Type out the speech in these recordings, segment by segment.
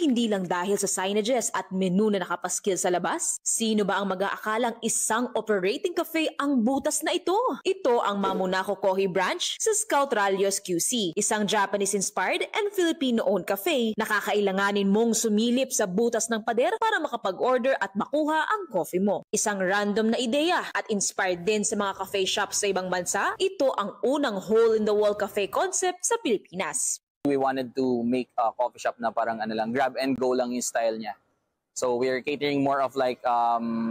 hindi lang dahil sa signages at menu na nakapaskil sa labas. Sino ba ang mag-aakalang isang operating cafe ang butas na ito? Ito ang Mamonaco Kohi branch sa Scout Rallios QC, isang Japanese-inspired and Filipino-owned cafe na kakailanganin mong sumilip sa butas ng pader para makapag-order at makuha ang coffee mo. Isang random na ideya at inspired din sa mga cafe shops sa ibang bansa, ito ang unang hole-in-the-wall cafe concept sa Pilipinas. We wanted to make a coffee shop na parang grab and go lang yung style niya. So we're catering more of like,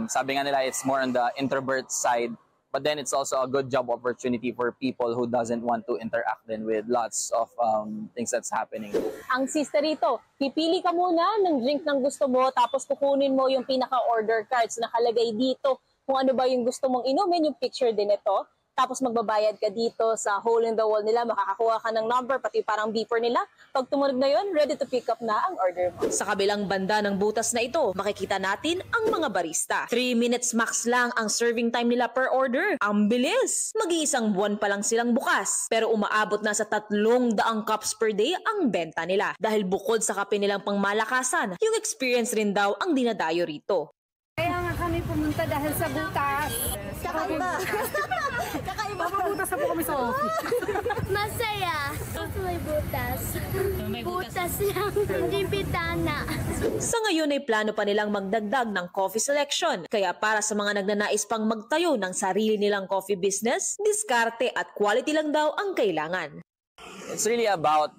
sabi nga nila, it's more on the introvert side. But then it's also a good job opportunity for people who doesn't want to interact then with lots of things that's happening. Ang sister rito, pipili ka muna ng drink ng gusto mo, tapos kukunin mo yung pinaka-order cards na nakalagay dito. Kung ano ba yung gusto mong inumin, yung picture din ito. Tapos magbabayad ka dito sa hole in the wall nila, makakakuha ka ng number, pati parang beeper nila. Pag tumunog na yun, ready to pick up na ang order mo. Sa kabilang banda ng butas na ito, makikita natin ang mga barista. 3 minutes max lang ang serving time nila per order. Ang bilis! Mag-iisang buwan pa lang silang bukas. Pero umaabot na sa 300 cups per day ang benta nila. Dahil bukod sa kape nilang pangmalakasan, yung experience rin daw ang dinadayo rito. Kaya nga kami pumunta dahil sa butas. Kakaiba. Kakaiba. Papabutas na po kami sa office. Masaya. May butas. Butas lang, hindi bitana. Sa ngayon ay plano pa nilang magdagdag ng coffee selection. Kaya para sa mga nagnanais pang magtayo ng sarili nilang coffee business, diskarte at quality lang daw ang kailangan. It's really about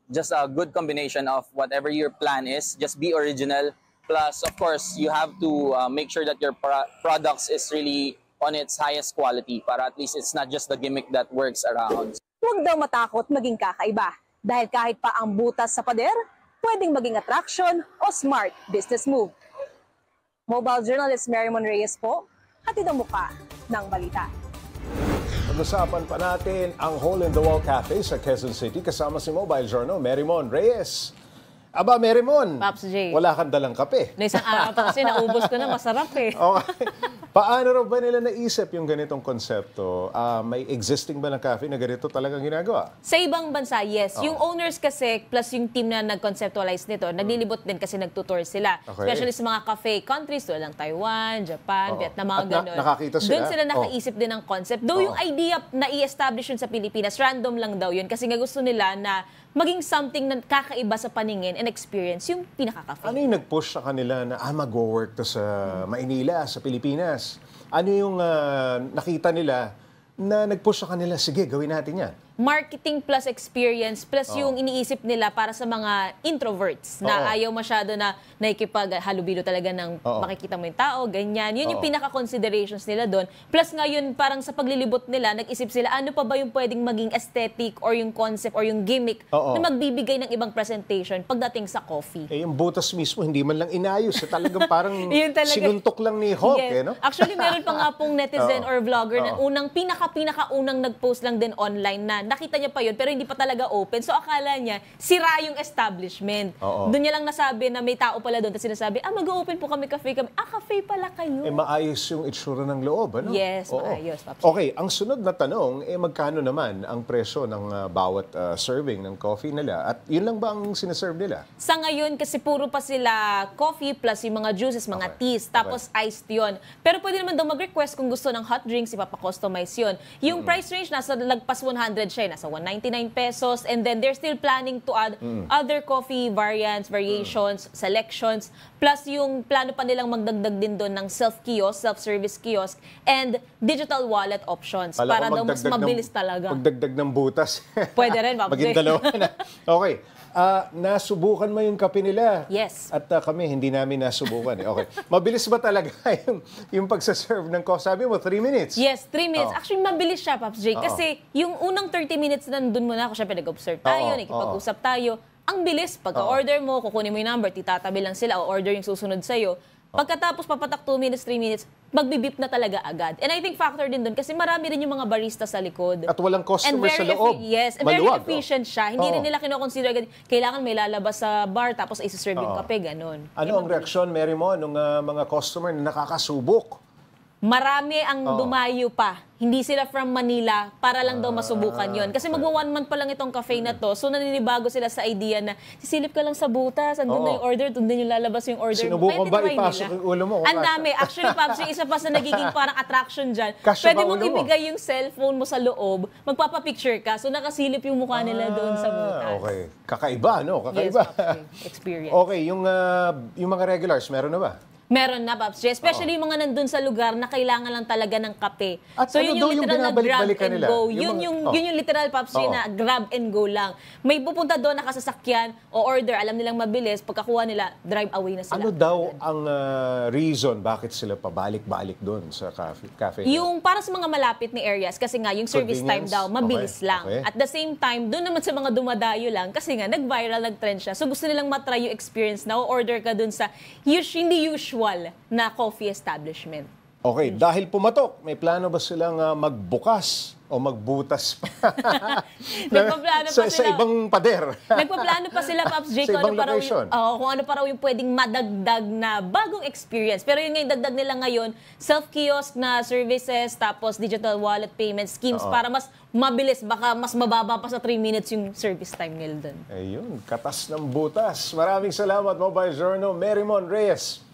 just a good combination of whatever your plan is. Just be original. Plus, of course, you have to make sure that your products is really on its highest quality para at least it's not just the gimmick that works around. Huwag daw matakot maging kakaiba. Dahil kahit pa ang butas sa pader, pwedeng maging attraction o smart business move. Mobile journalist Marymon Reyes po, hatid ang muka ng balita. Pag-usapan pa natin ang Hole in the Wall Cafe sa Quezon City kasama si Mobile Journal Marymon Reyes. Aba, Marymon, Pops J, wala kang dalang kape. na isang araw pa kasi naubos ko na, masarap eh. Okay. Paano raw ba nila naisip yung ganitong konsepto? May existing ba ng cafe na ganito talagang ginagawa? Sa ibang bansa, yes. Yung owners kasi, plus yung team na nag-conceptualize nito, naglilibot din kasi nagtutour sila. Okay. Especially sa mga cafe countries, lang Taiwan, Japan, Vietnam, mga At ganun. nakakita sila? Doon sila nakaisip din ng concept. Though yung idea na i-establish yun sa Pilipinas, random lang daw yun. Kasi nga gusto nila na maging something na kakaiba sa paningin and experience yung pinaka-cafe. Ano yung nag-push sa kanila na mag-work to sa Maynila, sa Pilipinas? Ano yung nakita nila na nag-push sa kanila, sige, gawin natin yan? Marketing plus experience plus yung iniisip nila para sa mga introverts na ayaw masyado na nakikipaghalubilo talaga ng makikita mo yung tao, ganyan. Yun yung pinaka-considerations nila doon. Plus ngayon, parang sa paglilibot nila, nag-isip sila, ano pa ba yung pwedeng maging aesthetic or yung concept or yung gimmick na magbibigay ng ibang presentation pagdating sa coffee. Eh, yung butas mismo, hindi man lang inayos. Talagang parang sinuntok lang ni Hawk, no? Actually, meron pa nga pong netizen or vlogger na pinaka-unang nag-post lang din online na nakita niya pa yun, pero hindi pa talaga open. So, akala niya, sira yung establishment. Doon niya lang nasabi na may tao pala doon. Tapos sinasabi, mag-open po kami, cafe kami. Cafe pala kayo. Maayos yung itsura ng loob, ano? Yes, maayos. Okay, ang sunod na tanong, magkano naman ang presyo ng bawat serving ng coffee nila? At yun lang ba ang sinaserve nila? Sa ngayon, kasi puro pa sila coffee plus yung mga juices, mga teas, tapos iced yun. Pero pwede naman daw mag-request kung gusto ng hot drinks, ipapa-customize yun. Yung price range, nasa lagpas 100 siya, nasa 199 pesos, and then they're still planning to add other coffee variants, variations, selections, plus yung plano pa nilang magdagdag din doon ng self-kiosk, self-service kiosk, and digital wallet options para daw mas mabilis talaga. Pagdagdag ng butas. Pwede rin, Papa. Maging dalawa na. Okay. Nasubukan mo yung kape nila? Yes. At kami, hindi namin nasubukan. Okay. Mabilis ba talaga yung pagsaserve ng coffee? Sabi mo, 3 minutes? Yes, 3 minutes. Actually, mabilis siya, Pops J. Kasi yung unang 30 minutes nandun muna ako, syempre nag-observe tayo, nakikipag-usap tayo. Ang bilis, pagka-order mo, kukunin mo yung number, titatabi lang sila o order yung susunod sa'yo. Pagkatapos papatak 2 minutes, 3 minutes, magbibip na talaga agad. And I think factor din doon kasi marami rin yung mga barista sa likod. At walang customer sa loob. Yes, and very efficient siya. Hindi rin nila kinoconsider agad, kailangan may lalabas sa bar tapos isa-serve yung kape, ganun. Ano ang reaksyon, Marymon, ng mga customer na nakakasubok? marami ang dumayo pa. Hindi sila from Manila para lang daw masubukan yon. Kasi magwa 1 month pa lang itong cafe na to. So naninibago sila sa idea na sisilip ka lang sa butas, andun na yung order, doon din yung lalabas yung order. Sinubukan ba try ipasok yung ulo mo? Ang dami. Actually, Pops, yung isa pa sa nagiging parang attraction dyan, Kasya pwede ba mong ulo mo? ibigay yung cellphone mo sa loob, magpapapicture ka, so nakasilip yung mukha nila doon sa butas. Okay. Kakaiba, no? Yes, Kakaiba. Pops, experience. Okay, yung mga regulars, meron na ba? Meron na, Pops. Especially yung mga nandun sa lugar na kailangan lang talaga ng kape. At So ano yun daw yung yung literal na grab binabalik-balikan and nila? go. Yung Yun mga- yung literal, Pops, yun na grab and go lang. May pupunta doon na kasasakyan o order, alam nilang mabilis, pagkakuha nila, drive away na sila. Ano daw ang reason bakit sila pabalik-balik doon sa cafe? Yung para sa mga malapit ni areas, kasi nga yung service time Convenience? daw, mabilis Okay, lang. okay. At the same time, doon naman sa mga dumadayo lang, kasi nga nag-viral, nag-trend siya. So gusto nilang matry yung experience na order ka doon sa hindi usual na coffee establishment. Okay, dahil pumatok, may plano ba silang magbukas o magbutas pa? Nagpaplano pa sa sila. ibang pader. Nagpaplano pa sila, Pops J, Sa kung ano ibang pa raw location. kung ano pa raw yung pwedeng madagdag na bagong experience. Pero yun nga yung dagdag nila ngayon, self-kiosk na services, tapos digital wallet payment schemes para mas mabilis, baka mas mababa pa sa 3 minutes yung service time nila doon. Ayun, katas ng butas. Maraming salamat, Mobile Journal, Marymon Reyes.